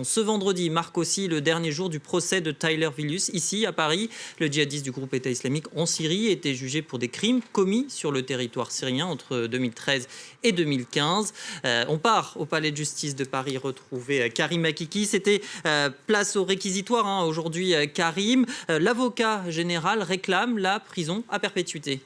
Ce vendredi marque aussi le dernier jour du procès de Tyler Villius. Ici, à Paris, le djihadiste du groupe État islamique en Syrie était jugé pour des crimes commis sur le territoire syrien entre 2013 et 2015. On part au palais de justice de Paris retrouver Karim Akiki. C'était place au réquisitoire aujourd'hui, Karim. L'avocat général réclame la prison à perpétuité.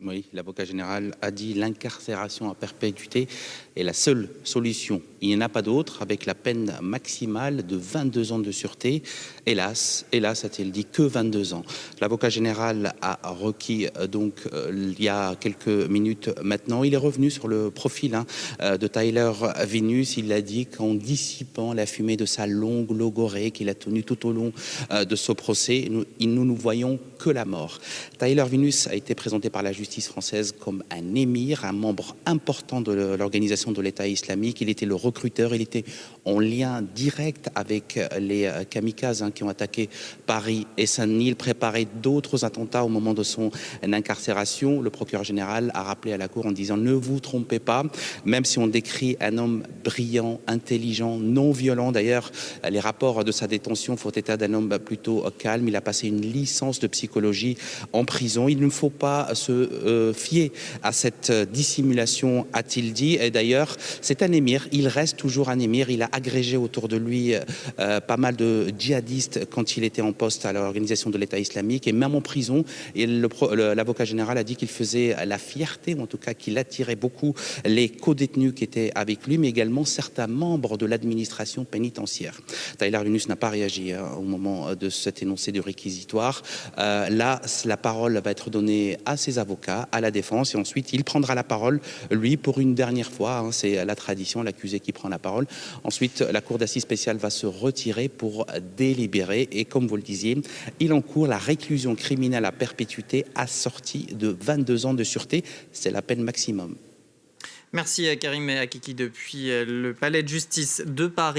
Oui, l'avocat général a dit l'incarcération à perpétuité est la seule solution. Il n'y en a pas d'autre, avec la peine maximale de 22 ans de sûreté. Hélas, a-t-il dit, que 22 ans. L'avocat général a requis il y a quelques minutes maintenant. Il est revenu sur le profil de Tyler Villius. Il a dit qu'en dissipant la fumée de sa longue logorrhée qu'il a tenue tout au long de ce procès, nous ne voyons que la mort. Tyler Villius a été présenté par la justice française comme un émir, un membre important de l'organisation de l'État islamique. Il était le recruteur, il était en lien direct avec les kamikazes qui ont attaqué Paris et Saint-Denis. Il préparait d'autres attentats au moment de son incarcération. Le procureur général a rappelé à la cour en disant « Ne vous trompez pas, même si on décrit un homme brillant, intelligent, non violent. D'ailleurs, les rapports de sa détention font état d'un homme plutôt calme. Il a passé une licence de psychologie en prison. Il ne faut pas se fier à cette dissimulation, a-t-il dit. Et d'ailleurs, c'est un émir. Il reste toujours un émir. Il a agrégé autour de lui pas mal de djihadistes quand il était en poste à l'organisation de l'État islamique et même en prison. Et l'avocat général a dit qu'il faisait la fierté, ou en tout cas qu'il attirait beaucoup les co-détenus qui étaient avec lui, mais également certains membres de l'administration pénitentiaire. Tyler Villius n'a pas réagi au moment de cet énoncé du réquisitoire. Là, la parole va être donnée à ses avocats, à la défense, et ensuite il prendra la parole, lui, pour une dernière fois. C'est la tradition, l'accusé qui prend la parole. Ensuite, la cour d'assises spéciale va se retirer pour délibérer. Et comme vous le disiez, il encourt la réclusion criminelle à perpétuité assortie de 22 ans de sûreté. C'est la peine maximum. Merci Karim Akiki depuis le palais de justice de Paris.